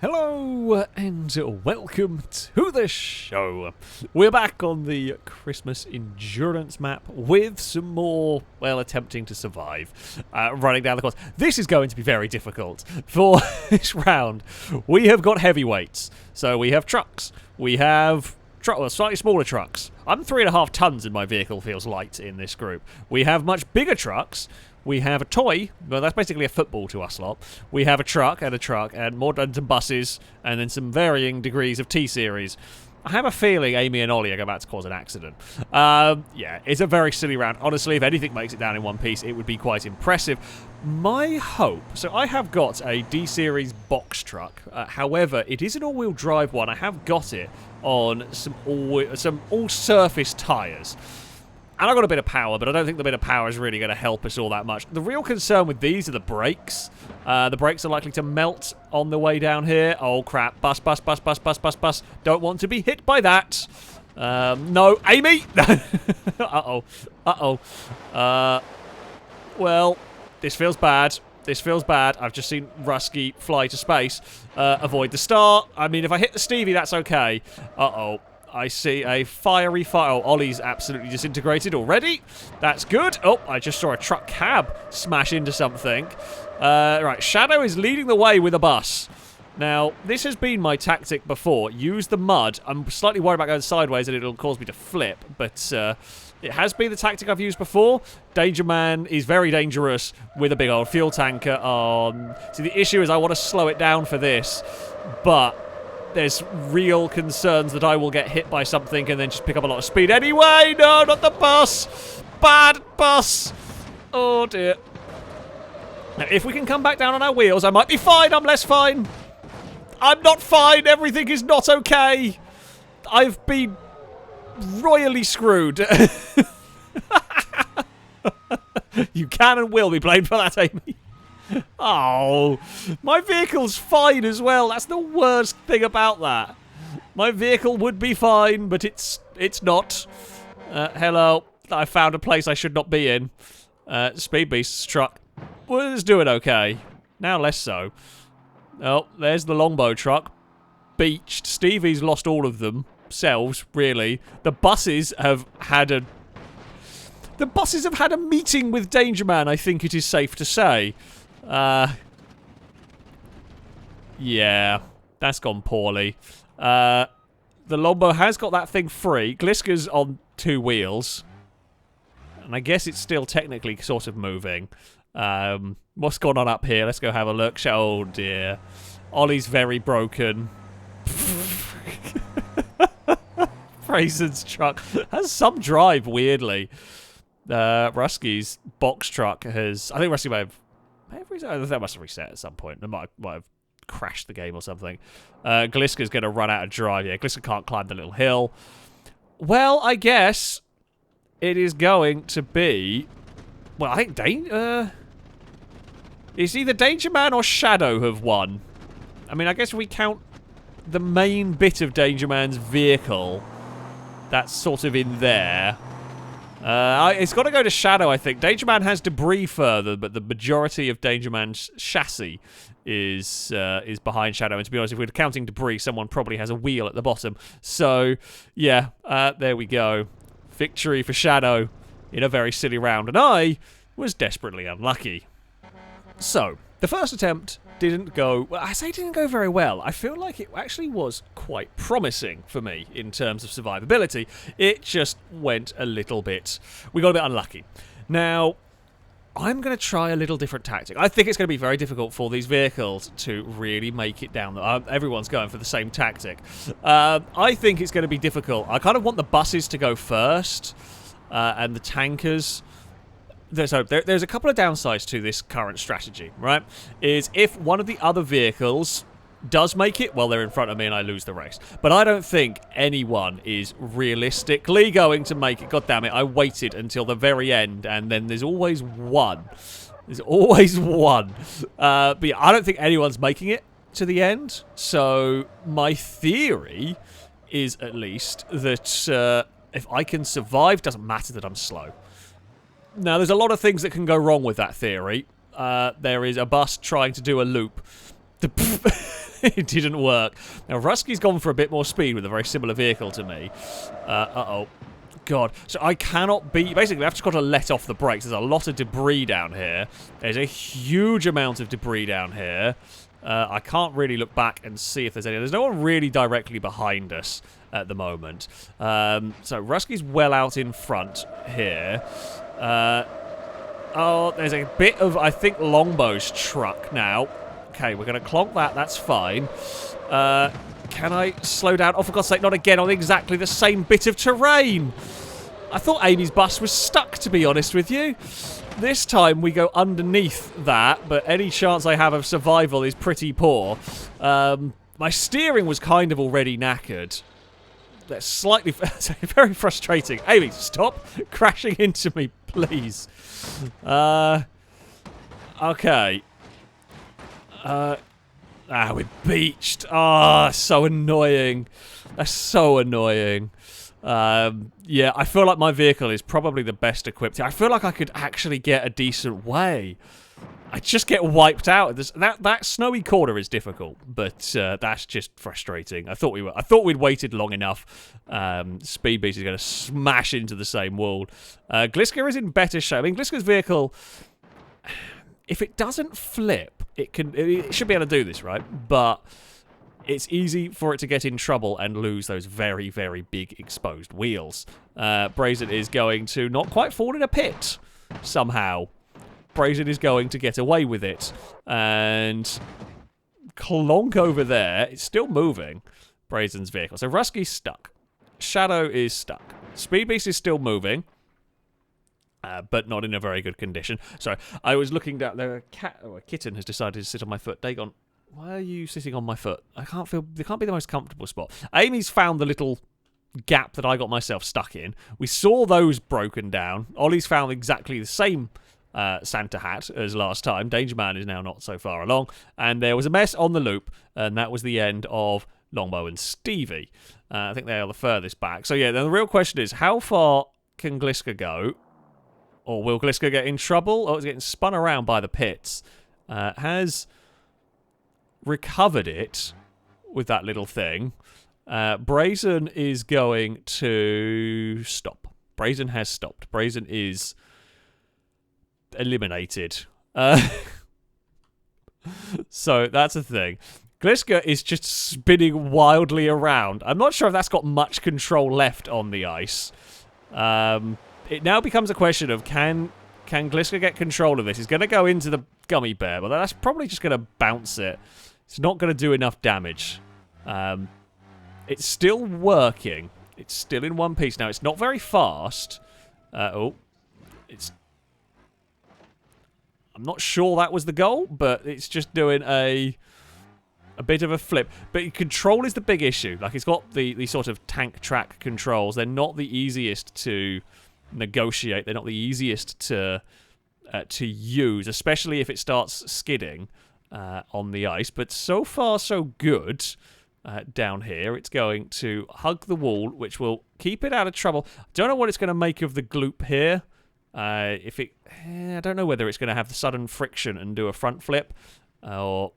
Hello and welcome to the show. We're back on the Christmas endurance map with some more, well, attempting to survive. Running down the course. This is going to be very difficult for this round. We have got heavyweights. So we have trucks. We have slightly smaller trucks. I'm 3.5 tons and my vehicle feels light in this group. We have much bigger trucks. We have a toy, well, that's basically a football to us lot. We have a truck, and more and some buses, and then some varying degrees of T-Series. I have a feeling Amy and Ollie are about to cause an accident. Yeah, it's a very silly round. Honestly, if anything makes it down in one piece, it would be quite impressive. My hope... So I have got a D-Series box truck. However, it is an all-wheel drive one. I have got it on some all-surface tyres. And I've got a bit of power, but I don't think the bit of power is really going to help us all that much. The real concern with these are the brakes. The brakes are likely to melt on the way down here. Oh, crap. Bus. Don't want to be hit by that. No. Amy! Uh-oh. Well, this feels bad. I've just seen Rusky fly to space. Avoid the start. I mean, if I hit the Stevie, that's okay. Uh-oh. I see a fiery fire. Oh, Ollie's absolutely disintegrated already. That's good. Oh, I just saw a truck cab smash into something. Right, Shadow is leading the way with a bus. Now, this has been my tactic before. Use the mud. I'm slightly worried about going sideways and it'll cause me to flip, but it has been the tactic I've used before. Danger Man is very dangerous with a big old fuel tanker on. See, the issue is I want to slow it down for this, but there's real concerns that I will get hit by something and then just pick up a lot of speed anyway. No, not the bus. Bad bus. Oh, dear. Now, if we can come back down on our wheels, I might be fine. I'm less fine. I'm not fine. Everything is not okay. I've been royally screwed. You can and will be blamed for that, Amy. Oh, my vehicle's fine as well. That's the worst thing about that. My vehicle would be fine, but it's not. Hello. I found a place I should not be in. Speed Beast's truck was doing okay. Now less so. Oh, there's the longbow truck. Beached. Stevie's lost all of themselves, really. The buses have had a meeting with Danger Man, I think it is safe to say. Yeah, that's gone poorly. The Lombo has got that thing free. Gliska's on 2 wheels. And I guess it's still technically sort of moving. What's going on up here? Let's go have a look. Oh, dear. Ollie's very broken. Fraser's truck has some drive, weirdly. Rusky's box truck has... I think Rusky may have... That must have reset at some point. It might have crashed the game or something. Gliska's going to run out of drive. Yeah, Gliska can't climb the little hill. Well, I guess it is going to be... Well, I think it's either Danger Man or Shadow have won. I mean, I guess if we count the main bit of Danger Man's vehicle, that's sort of in there. It's got to go to Shadow, I think. Danger Man has debris further, but the majority of Danger Man's chassis is behind Shadow. And to be honest, if we're counting debris, someone probably has a wheel at the bottom. So, yeah, there we go. Victory for Shadow in a very silly round. And I was desperately unlucky. So, the first attempt didn't go... Well, I say it didn't go very well. I feel like it actually was quite promising for me in terms of survivability. It just went a little bit... We got a bit unlucky. Now, I'm going to try a little different tactic. I think it's going to be very difficult for these vehicles to really make it down. Everyone's going for the same tactic. I think it's going to be difficult. I kind of want the buses to go first, and the tankers... There's a couple of downsides to this current strategy, right? Is if one of the other vehicles does make it, well, they're in front of me and I lose the race. But I don't think anyone is realistically going to make it. God damn it, I waited until the very end, and then there's always one. There's always one. But yeah, I don't think anyone's making it to the end. So my theory is at least that if I can survive, doesn't matter that I'm slow. Now, there's a lot of things that can go wrong with that theory. There is a bus trying to do a loop. It didn't work. Now, Rusky's gone for a bit more speed with a very similar vehicle to me. Uh-oh. God. So I cannot be... Basically, I've just got to let off the brakes. There's a lot of debris down here. There's a huge amount of debris down here. I can't really look back and see if there's any. There's no one really directly behind us at the moment. So Rusky's well out in front here. Oh, there's a bit of, I think, Longbow's truck now. Okay, we're going to clonk that. That's fine. Can I slow down? Oh, for God's sake, not again on exactly the same bit of terrain. I thought Amy's bus was stuck, to be honest with you. This time we go underneath that, but any chance I have of survival is pretty poor. My steering was kind of already knackered. That's slightly... very frustrating. Amy, stop crashing into me, please. Okay. We're beached. Ah, so annoying. That's so annoying. Yeah, I feel like my vehicle is probably the best equipped. I feel like I could actually get a decent way. I just get wiped out. That snowy corner is difficult, but that's just frustrating. I thought we'd waited long enough. Speed Beast is going to smash into the same wall. Gliska is in better shape. I mean, Gliska's vehicle, if it doesn't flip, it should be able to do this, right? But it's easy for it to get in trouble and lose those very, very big exposed wheels. Brazen is going to not quite fall in a pit somehow. Brazen is going to get away with it. And clonk over there. It's still moving, Brazen's vehicle. So Rusky's stuck. Shadow is stuck. Speed Beast is still moving. But not in a very good condition. So I was looking down there. A kitten has decided to sit on my foot. Dagon, why are you sitting on my foot? It can't be the most comfortable spot. Amy's found the little gap that I got myself stuck in. We saw those broken down. Ollie's found exactly the same Santa hat as last time. Danger Man is now not so far along. And there was a mess on the loop. And that was the end of Longbow and Stevie. I think they are the furthest back. So yeah, then the real question is, how far can Gliska go? Or will Gliska get in trouble? Oh, it's getting spun around by the pits. Has recovered it with that little thing. Brazen is going to stop. Brazen has stopped. Brazen is eliminated. So that's a thing. Gliska is just spinning wildly around. I'm not sure if that's got much control left on the ice. It now becomes a question of can Gliska get control of this? He's going to go into the gummy bear, but that's probably just going to bounce it. It's not going to do enough damage. It's still working. It's still in one piece. Now, it's not very fast. I'm not sure that was the goal, but it's just doing a bit of a flip. But control is the big issue. Like, it's got the sort of tank track controls. They're not the easiest to negotiate. They're not the easiest to use, especially if it starts skidding on the ice. But so far, so good. Down here, it's going to hug the wall, which will keep it out of trouble. Don't know what it's going to make of the gloop here. I don't know whether it's going to have the sudden friction and do a front flip, or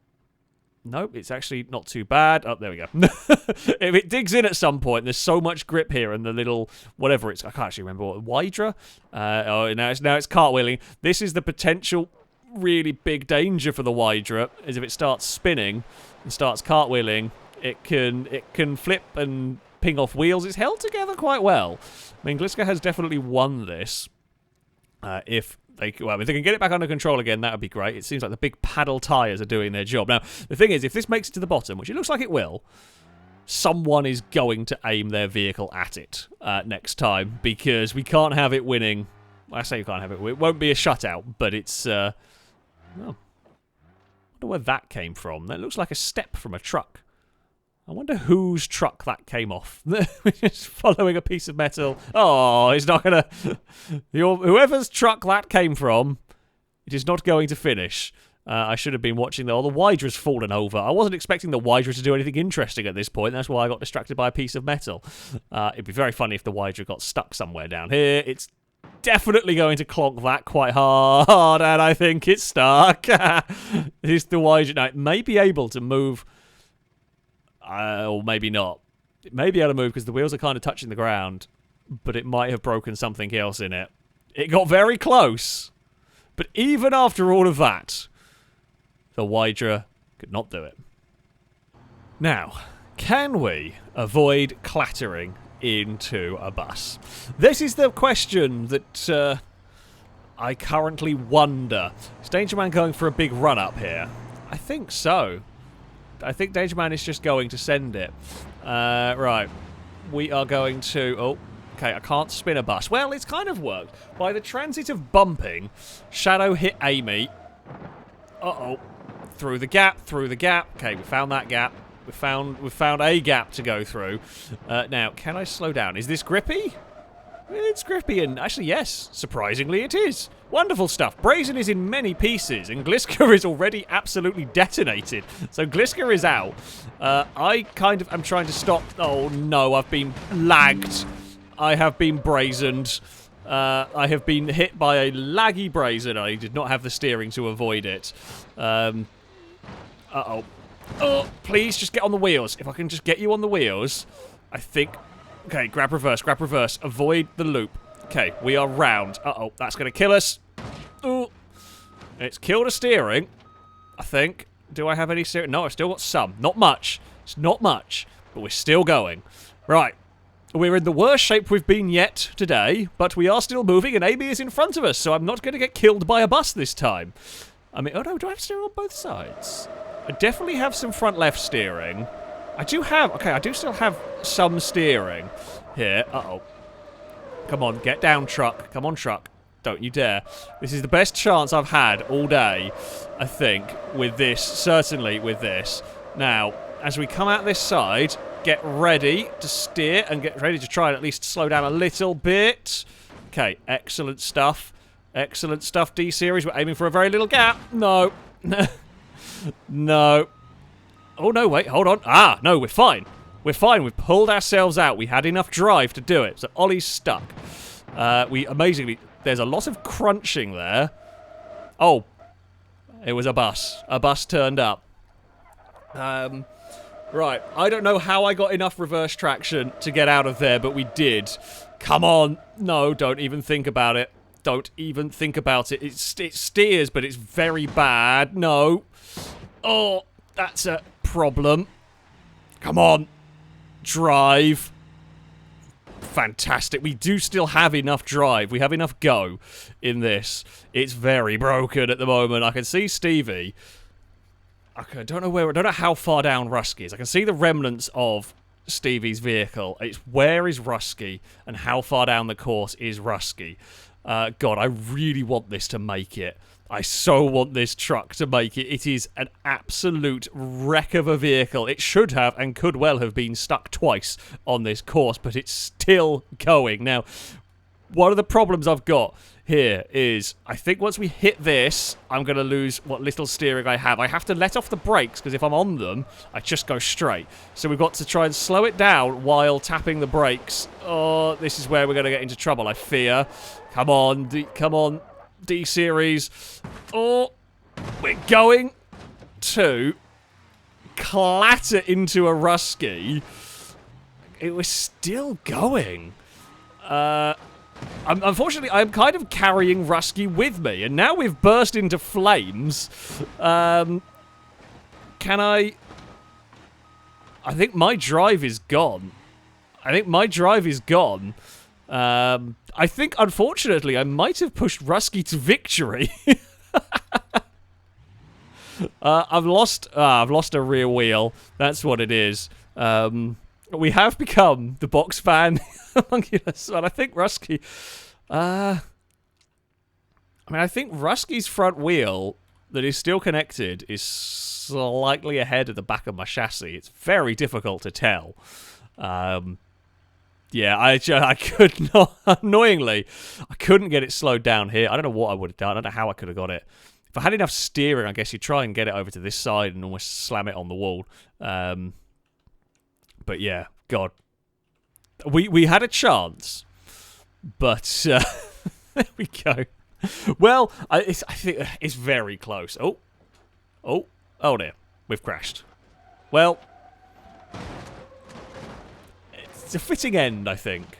nope, it's actually not too bad. Oh, there we go. If it digs in at some point, there's so much grip here, and the little whatever it's, I can't actually remember what, Wydra. Now it's cartwheeling. This is the potential really big danger for the Wydra, is if it starts spinning and starts cartwheeling. It can flip and ping off wheels. It's held together quite well. I mean, Gliska has definitely won this. If they can get it back under control again, that would be great. It seems like the big paddle tyres are doing their job. Now, the thing is, if this makes it to the bottom, which it looks like it will, someone is going to aim their vehicle at it next time, because we can't have it winning. I say you can't have it. It won't be a shutout, but it's... I wonder where that came from. That looks like a step from a truck. I wonder whose truck that came off. Just following a piece of metal. Oh, it's not going to... Whoever's truck that came from, it is not going to finish. I should have been watching the Wydra's fallen over. I wasn't expecting the Wydra to do anything interesting at this point. That's why I got distracted by a piece of metal. It'd be very funny if the Wydra got stuck somewhere down here. It's definitely going to clonk that quite hard, and I think it's stuck. Is the Wydra... Now, it may be able to move Or maybe not. It may be able to move because the wheels are kind of touching the ground, but it might have broken something else in it. It got very close, but even after all of that, the Hydra could not do it. Now, can we avoid clattering into a bus? This is the question that I currently wonder. Is Danger Man going for a big run up here? I think so. I think Danger Man is just going to send it. Right. We are going to... Oh, okay, I can't spin a bus. Well, it's kind of worked. By the transit of bumping, Shadow hit Amy. Uh-oh. Through the gap, through the gap. Okay, we found that gap. We've found a gap to go through. Now, can I slow down? Is this grippy? It's grippy, and actually, yes, surprisingly it is. Wonderful stuff. Brazen is in many pieces, and Gliska is already absolutely detonated. So Gliska is out. I kind of am trying to stop... Oh, no, I've been lagged. I have been brazened. I have been hit by a laggy Brazen. I did not have the steering to avoid it. Uh-oh. Oh, please, just get on the wheels. If I can just get you on the wheels, I think... Okay, grab reverse, avoid the loop. Okay, we are round. Uh-oh, that's going to kill us. Oh, it's killed a steering, I think. Do I have any steering? No, I've still got some. Not much. It's not much, but we're still going. Right. We're in the worst shape we've been yet today, but we are still moving, and Amy is in front of us, so I'm not going to get killed by a bus this time. I mean, oh no, do I have steering on both sides? I definitely have some front left steering. I do have... Okay, I do still have some steering here. Uh-oh. Come on, get down, truck. Come on, truck. Don't you dare. This is the best chance I've had all day, I think, with this. Certainly with this. Now, as we come out this side, get ready to steer and get ready to try and at least slow down a little bit. Okay, excellent stuff. Excellent stuff, D-Series. We're aiming for a very little gap. No. No. Oh, no, wait, hold on. Ah, no, we're fine. We're fine. We've pulled ourselves out. We had enough drive to do it. So Ollie's stuck. Amazingly, there's a lot of crunching there. Oh, it was a bus. A bus turned up. Right, I don't know how I got enough reverse traction to get out of there, but we did. Come on. No, don't even think about it. Don't even think about it. It steers, but it's very bad. No. Oh, that's a problem. Come on. Drive. Fantastic. We do still have enough drive. We have enough go in this. It's very broken at the moment. I can see Stevie. I don't know how far down Rusky is. I can see the remnants of Stevie's vehicle. It's where is Rusky and how far down the course is Rusky. God, I really want this to make it. I so want this truck to make it. It is an absolute wreck of a vehicle. It should have and could well have been stuck twice on this course, but it's still going. Now, one of the problems I've got here is I think once we hit this, I'm going to lose what little steering I have. I have to let off the brakes because if I'm on them, I just go straight. So we've got to try and slow it down while tapping the brakes. Oh, this is where we're going to get into trouble, I fear. Come on, D-Series. Oh, we're going to clatter into a Rusky. It was still going. Unfortunately, I'm kind of carrying Rusky with me, and now we've burst into flames. Can I think my drive is gone. I think, unfortunately, I might have pushed Rusky to victory. I've lost a rear wheel. That's what it is. We have become the box fan among us, and I think Rusky... I think Rusky's front wheel that is still connected is slightly ahead of the back of my chassis. It's very difficult to tell. Yeah, I could not... Annoyingly, I couldn't get it slowed down here. I don't know what I would have done. I don't know how I could have got it. If I had enough steering, I guess you'd try and get it over to this side and almost slam it on the wall. But yeah, God. We had a chance. But, there we go. Well, I think it's very close. Oh dear. We've crashed. Well, it's a fitting end, I think.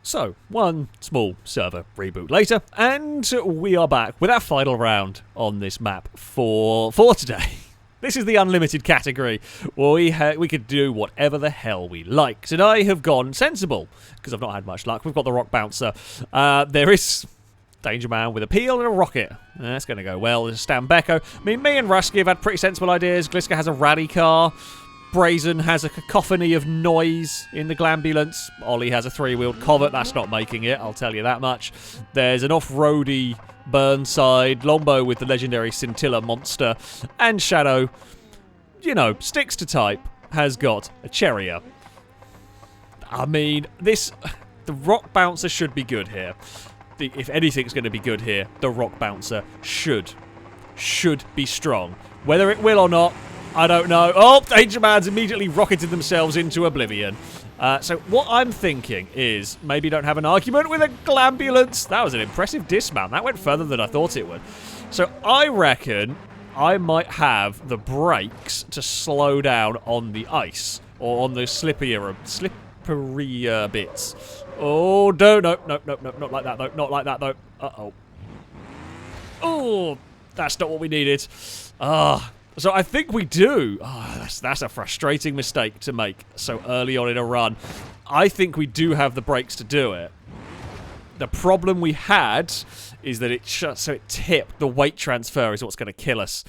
So, one small server reboot later, and we are back with our final round on this map for today. This is the unlimited category, where we could do whatever the hell we liked. And I have gone sensible, because I've not had much luck. We've got the rock bouncer. There is Danger Man with a peel and a rocket. That's going to go well. There's Stambecco. I mean, me and Rusky have had pretty sensible ideas. Gliska has a rally car. Brazen has a cacophony of noise in the glambulance. Ollie has a three-wheeled Covet. That's not making it, I'll tell you that much. There's an off-roady Burnside. Longbow with the legendary Scintilla monster. And Shadow, you know, sticks to type, has got a Cherrier. I mean, the rock bouncer should be good here. If anything's going to be good here, the rock bouncer should be strong. Whether it will or not, I don't know. Oh, Danger Man's immediately rocketed themselves into oblivion. So what I'm thinking is maybe don't have an argument with a glambulance. That was an impressive dismount. That went further than I thought it would. So I reckon I might have the brakes to slow down on the ice or on the slipperier bits. Oh, no, not like that though. Not like that though. Uh-oh. Oh, that's not what we needed. So I think we do. Oh, that's a frustrating mistake to make so early on in a run. I think we do have the brakes to do it. The problem we had is that it tipped. The weight transfer is what's going to kill us.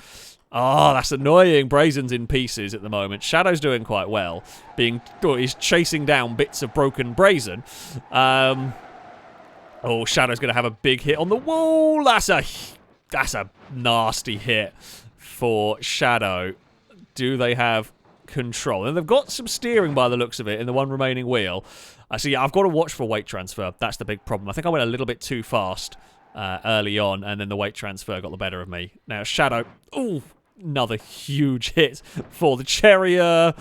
Oh, that's annoying. Brazen's in pieces at the moment. Shadow's doing quite well. He's chasing down bits of broken Brazen. Oh, Shadow's going to have a big hit on the wall. That's a nasty hit for Shadow. Do they have control? And they've got some steering by the looks of it in the one remaining wheel. Yeah, I've got to watch for weight transfer. That's the big problem. I think I went a little bit too fast early on, and then the weight transfer got the better of me. Now, Shadow. Ooh, another huge hit for the Cherrier.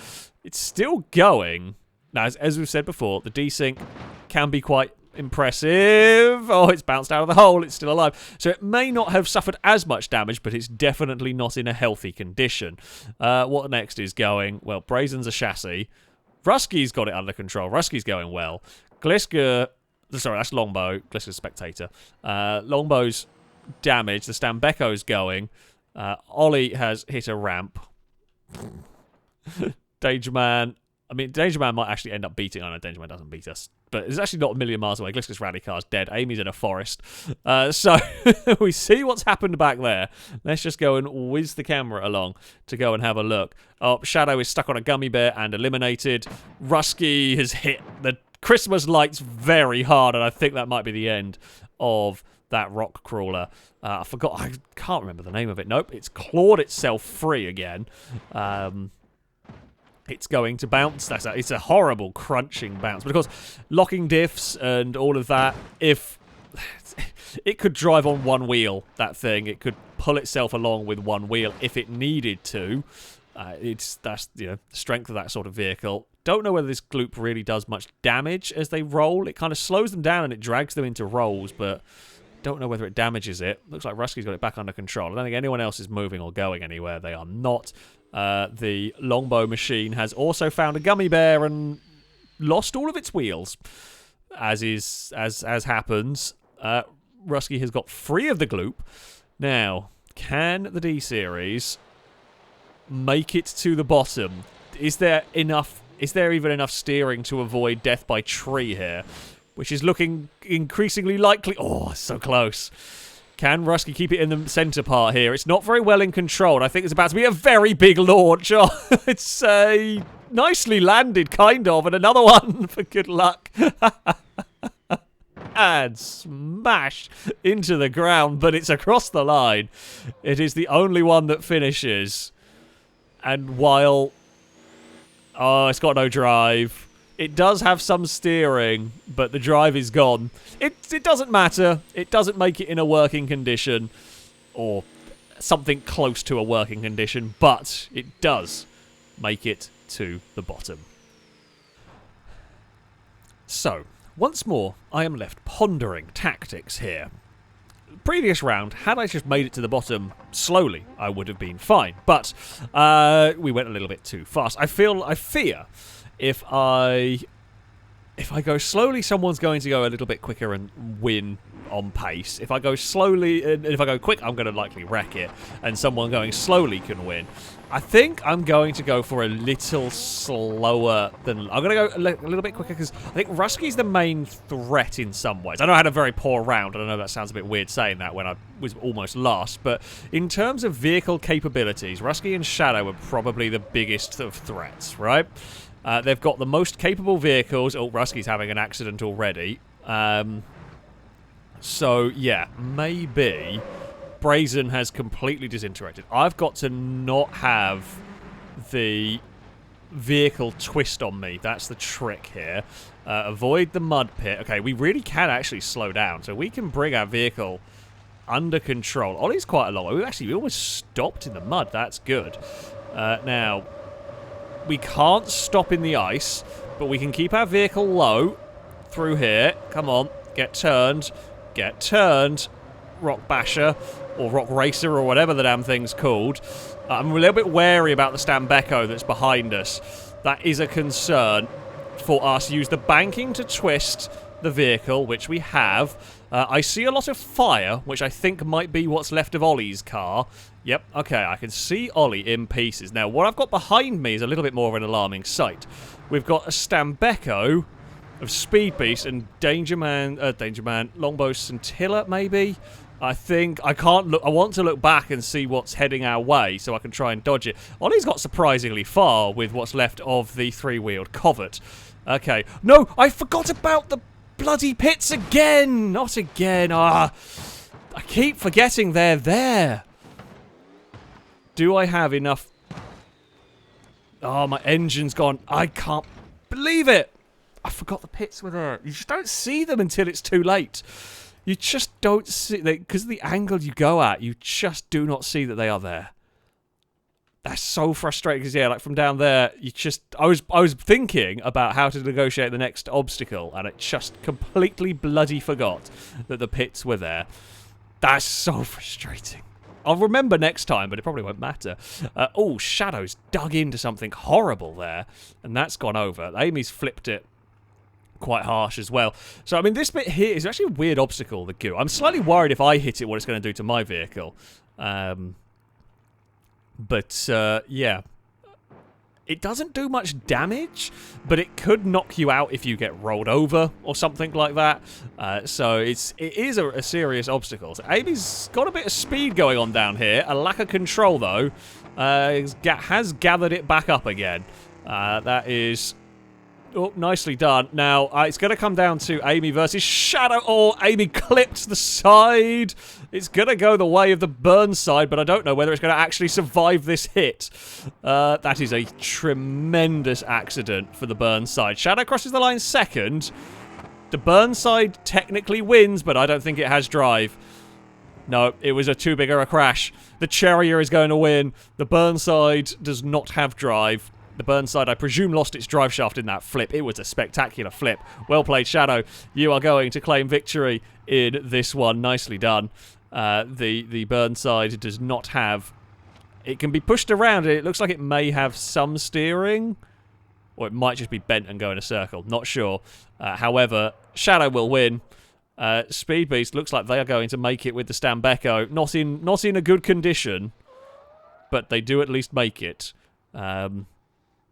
It's still going. Now, as we've said before, the desync can be quite impressive. Oh, it's bounced out of the hole. It's still alive. So it may not have suffered as much damage, but it's definitely not in a healthy condition. What next is going? Well, Brazen's a chassis. Rusky's got it under control. Rusky's going well. Gliska... Sorry, that's Longbow. Gliska's spectator. Longbow's damaged. The Stambecco's going. Ollie has hit a ramp. Danger Man... I mean, Danger Man might actually end up beating... I know Danger Man doesn't beat us. But it's actually not a million miles away. Gliska's rally car's dead. Amy's in a forest. So we see what's happened back there. Let's just go and whiz the camera along to go and have a look. Oh, Shadow is stuck on a gummy bear and eliminated. Rusky has hit the Christmas lights very hard, and I think that might be the end of that rock crawler. I can't remember the name of it. Nope, it's clawed itself free again. It's going to bounce. It's a horrible crunching bounce. But of course, locking diffs and all of that, if it could drive on one wheel, that thing, it could pull itself along with one wheel if it needed to. That's the strength of that sort of vehicle. Don't know whether this gloop really does much damage as they roll. It kind of slows them down and it drags them into rolls, but don't know whether it damages it. Looks like Rusky's got it back under control. I don't think anyone else is moving or going anywhere. They are not. The Longbow machine has also found a gummy bear and lost all of its wheels. As happens, Rusky has got free of the gloop. Now, can the D-Series make it to the bottom? Is there even enough steering to avoid death by tree here? Which is looking increasingly likely. Oh, so close. Can Rusky keep it in the centre part here? It's not very well in control. I think it's about to be a very big launch. Oh, it's nicely landed, kind of, and another one for good luck. And smash into the ground, but it's across the line. It is the only one that finishes. And while... Oh, it's got no drive. It does have some steering, but the drive is gone. It doesn't matter. It doesn't make it in a working condition, or something close to a working condition, but it does make it to the bottom. So, once more, I am left pondering tactics here. previous round, had I just made it to the bottom slowly, I would have been fine. But we went a little bit too fast. I fear if I go slowly, someone's going to go a little bit quicker and win on pace. If I go slowly, and if I go quick, I'm going to likely wreck it, and someone going slowly can win. I think I'm going to go for a little slower than... I'm going to go a little bit quicker, because I think Rusky's the main threat in some ways. I know I had a very poor round, and I know that sounds a bit weird saying that when I was almost last, but in terms of vehicle capabilities, Rusky and Shadow are probably the biggest of threats, right? They've got the most capable vehicles. Oh, Rusky's having an accident already. So, yeah, maybe Brazen has completely disintegrated. I've got to not have the vehicle twist on me. That's the trick here. Avoid the mud pit. Okay, we really can actually slow down, so we can bring our vehicle under control. Ollie's quite a long way. We almost stopped in the mud. That's good. Now, we can't stop in the ice, but we can keep our vehicle low through here. Come on, get turned. Get turned, Rock Basher, or Rock Racer, or whatever the damn thing's called. I'm a little bit wary about the Stambecco that's behind us. That is a concern for us. Use the banking to twist the vehicle, which we have. I see a lot of fire, which I think might be what's left of Ollie's car. Yep, okay, I can see Ollie in pieces. Now, what I've got behind me is a little bit more of an alarming sight. We've got a Stambecco of Speed Beast and Longbow Scintilla, maybe? I think, I can't look, I want to look back and see what's heading our way so I can try and dodge it. Ollie's got surprisingly far with what's left of the three-wheeled Covert. Okay, no, I forgot about the bloody pits again! Not again, I keep forgetting they're there. Do I have enough? Oh, my engine's gone. I can't believe it! I forgot the pits were there. You just don't see them until it's too late. You just don't see... Because of the angle you go at, you just do not see that they are there. That's so frustrating, because, yeah, like, from down there, you just... I was thinking about how to negotiate the next obstacle, and it just completely bloody forgot that the pits were there. That's so frustrating. I'll remember next time, but it probably won't matter. Oh, Shadow's dug into something horrible there, and that's gone over. Amy's flipped it quite harsh as well. So, I mean, this bit here is actually a weird obstacle, the goo. I'm slightly worried if I hit it, what it's going to do to my vehicle. Yeah. It doesn't do much damage, but it could knock you out if you get rolled over or something like that. So it is a serious obstacle. So Amy's got a bit of speed going on down here. A lack of control, though, has gathered it back up again. That is... Oh, nicely done. Now, it's going to come down to Amy versus Shadow. Oh, Amy clipped the side. It's going to go the way of the Burnside, but I don't know whether it's going to actually survive this hit. That is a tremendous accident for the Burnside. Shadow crosses the line second. The Burnside technically wins, but I don't think it has drive. No, it was a too big of a crash. The Cherrier is going to win. The Burnside does not have drive. The Burnside, I presume, lost its drive shaft in that flip. It was a spectacular flip. Well played, Shadow. You are going to claim victory in this one. Nicely done. The Burnside does not have... It can be pushed around. It looks like it may have some steering. Or it might just be bent and go in a circle. Not sure. However, Shadow will win. Speed Beast looks like they are going to make it with the Stambecco. Not in a good condition. But they do at least make it.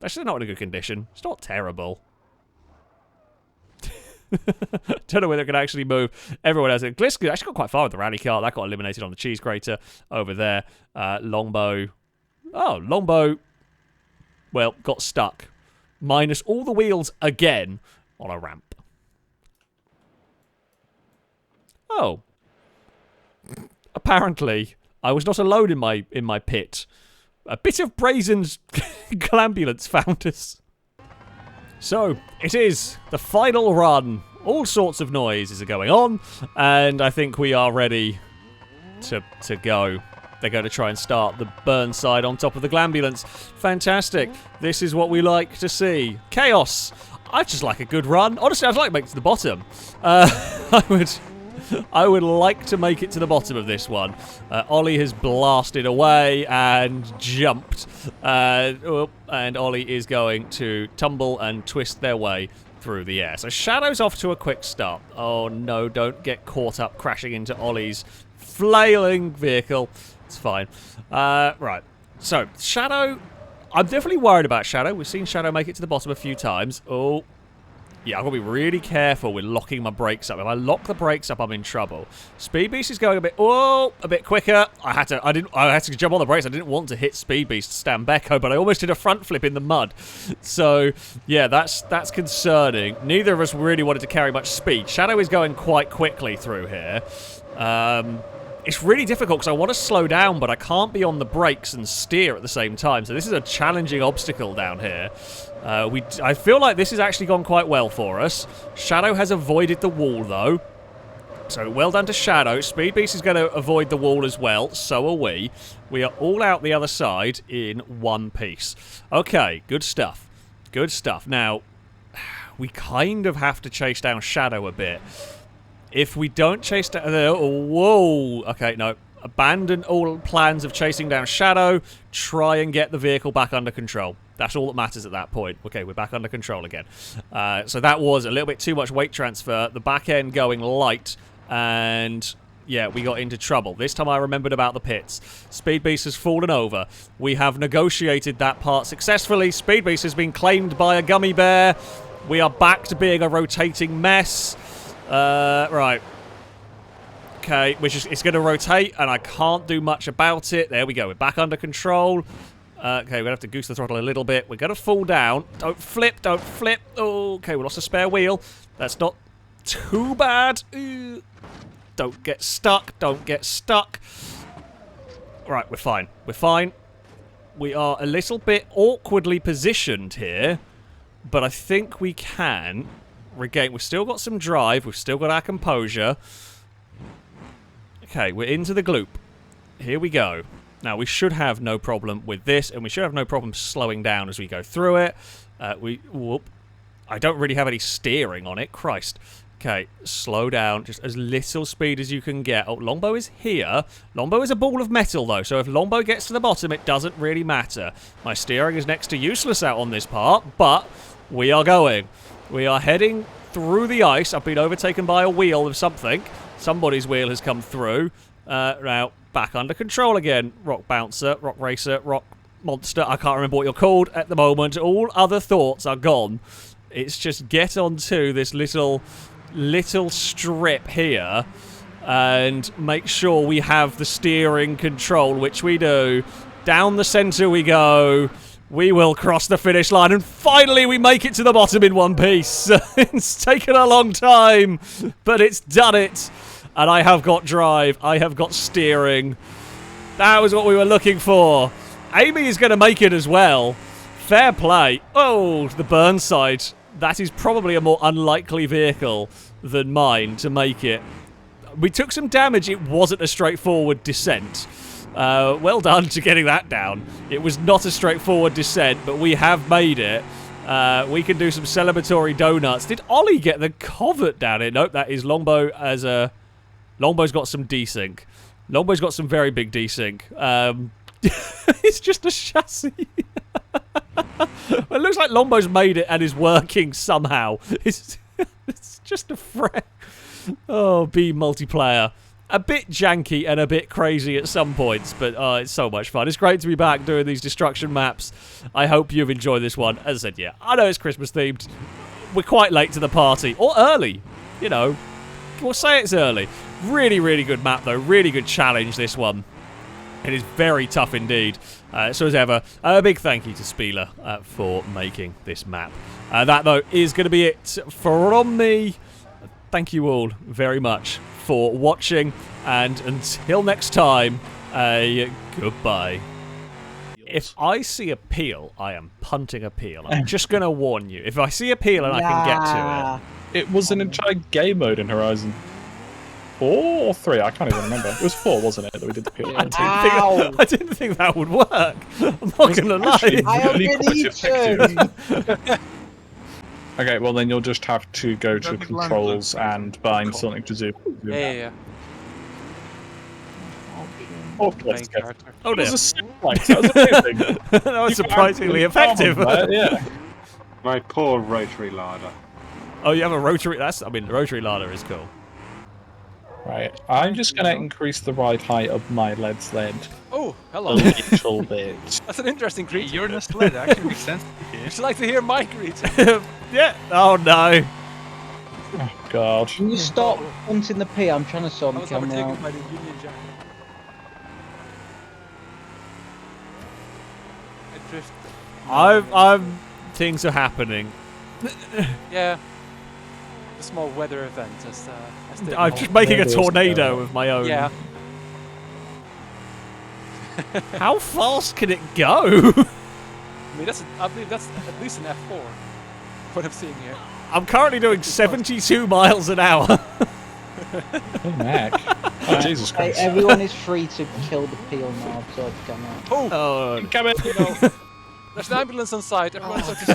Actually, not in a good condition. It's not terrible. Don't know whether it can actually move. Everyone has it. Glisk actually got quite far with the rally car. That got eliminated on the cheese grater over there. Longbow. Oh, Longbow, well, got stuck. Minus all the wheels again on a ramp. Oh. Apparently, I was not alone in my pit. A bit of Brazen's ambulance found us. So, it is the final run. All sorts of noises are going on, and I think we are ready to go. They're going to try and start the Burnside on top of the Glambulance. Fantastic. This is what we like to see. Chaos. I just like a good run. Honestly, I'd like to make it to the bottom. I would... I would like to make it to the bottom of this one. Ollie has blasted away and jumped. And Ollie is going to tumble and twist their way through the air. So Shadow's off to a quick start. Oh no, don't get caught up crashing into Ollie's flailing vehicle. It's fine. Right. So, Shadow... I'm definitely worried about Shadow. We've seen Shadow make it to the bottom a few times. Oh, yeah, I've got to be really careful with locking my brakes up. If I lock the brakes up, I'm in trouble. Speed Beast is going a bit quicker. I had to jump on the brakes. I didn't want to hit Speed Beast Stambecco, but I almost did a front flip in the mud. So, yeah, that's concerning. Neither of us really wanted to carry much speed. Shadow is going quite quickly through here. It's really difficult because I want to slow down, but I can't be on the brakes and steer at the same time. So this is a challenging obstacle down here. I feel like this has actually gone quite well for us. Shadow has avoided the wall, though. So well done to Shadow. Speed Beast is going to avoid the wall as well. So are we. We are all out the other side in one piece. Okay, good stuff. Good stuff. Now, we kind of have to chase down Shadow a bit. If we don't chase down... whoa! Okay, no. Abandon all plans of chasing down Shadow. Try and get the vehicle back under control. That's all that matters at that point. Okay, we're back under control again. So that was a little bit too much weight transfer. The back end going light. And... yeah, we got into trouble. This time I remembered about the pits. Speed Beast has fallen over. We have negotiated that part successfully. Speed Beast has been claimed by a gummy bear. We are back to being a rotating mess. Right. Okay, it's going to rotate, and I can't do much about it. There we go. We're back under control. Okay, we're going to have to goose the throttle a little bit. We're going to fall down. Don't flip, don't flip. Oh, okay, we lost a spare wheel. That's not too bad. Don't get stuck, don't get stuck. Right, we're fine. We're fine. We are a little bit awkwardly positioned here, but I think we can... regain. We've still got some drive. We've still got our composure. Okay, we're into the gloop. Here we go. Now, we should have no problem with this, and we should have no problem slowing down as we go through it. Whoop. I don't really have any steering on it. Christ. Okay, slow down. Just as little speed as you can get. Oh, Longbow is here. Longbow is a ball of metal, though, so if Longbow gets to the bottom, it doesn't really matter. My steering is next to useless out on this part, but we are going. We are heading through the ice. I've been overtaken by a wheel of something. Somebody's wheel has come through. Now, back under control again. Rock Bouncer, Rock Racer, Rock Monster. I can't remember what you're called at the moment. All other thoughts are gone. It's just get onto this little strip here and make sure we have the steering control, which we do. Down the center we go. We will cross the finish line, and finally we make it to the bottom in one piece. It's taken a long time, but it's done it. And I have got drive. I have got steering. That was what we were looking for. Amy is going to make it as well. Fair play. Oh, the Burnside. That is probably a more unlikely vehicle than mine to make it. We took some damage. It wasn't a straightforward descent. Well done to getting that down. It was not a straightforward descent, but we have made it. We can do some celebratory donuts. Did Ollie get the covert down it? Nope, that is Longbow as a... Longbow's got some desync. Longbow's got some very big desync. It's just a chassis. Well, it looks like Lombow's made it and is working somehow. It's just a friend. Oh, Beam multiplayer. A bit janky and a bit crazy at some points, but it's so much fun. It's great to be back doing these destruction maps. I hope you've enjoyed this one. As I said, yeah, I know it's Christmas themed. We're quite late to the party. Or early, you know. We'll say it's early. Really, really good map, though. Really good challenge, this one. It is very tough indeed. So as ever, a big thank you to Spieler for making this map. That, though, is going to be it from me. Thank you all very much for watching, and until next time, goodbye. If I see a peel, I am punting a peel. I'm just going to warn you. If I see a peel and I can get to it. It was an entire game mode in Horizon. 4 or 3? I can't even remember. It was 4, wasn't it, that we did the peel? I didn't think that would work. I'm not going to lie. I am Okay, well then you'll just have to go to controls and find something to zoom. Yeah. Oh, Main character. Oh that dear. was a suplex. That was amazing. That was surprisingly effective. Yeah. My poor rotary larder. Oh, you have a rotary. I mean, the rotary larder is cool. Right. I'm just going to increase the ride height of my lead sled Oh, a hello. little bit. That's an interesting creature. You're in a sled. Actually makes sense. Would you like to hear my greeting? Yeah. Oh no. Oh, God. Can you stop hunting the pea? I'm trying to sort I the was camera overtaken out. by the Union Jack. I drift. Things are happening. Yeah. A small weather event. I'm just making a Maybe it's tornado the- of my own. Yeah. How fast can it go? I mean, I believe that's at least an F4. What I'm seeing here. I'm currently doing 72 miles an hour. Oh, Mac. Oh, Jesus Hey, Christ. everyone is free to kill the peel now, so the camera out. Oh, Oh, Come in. there's an ambulance on site. Everyone's okay.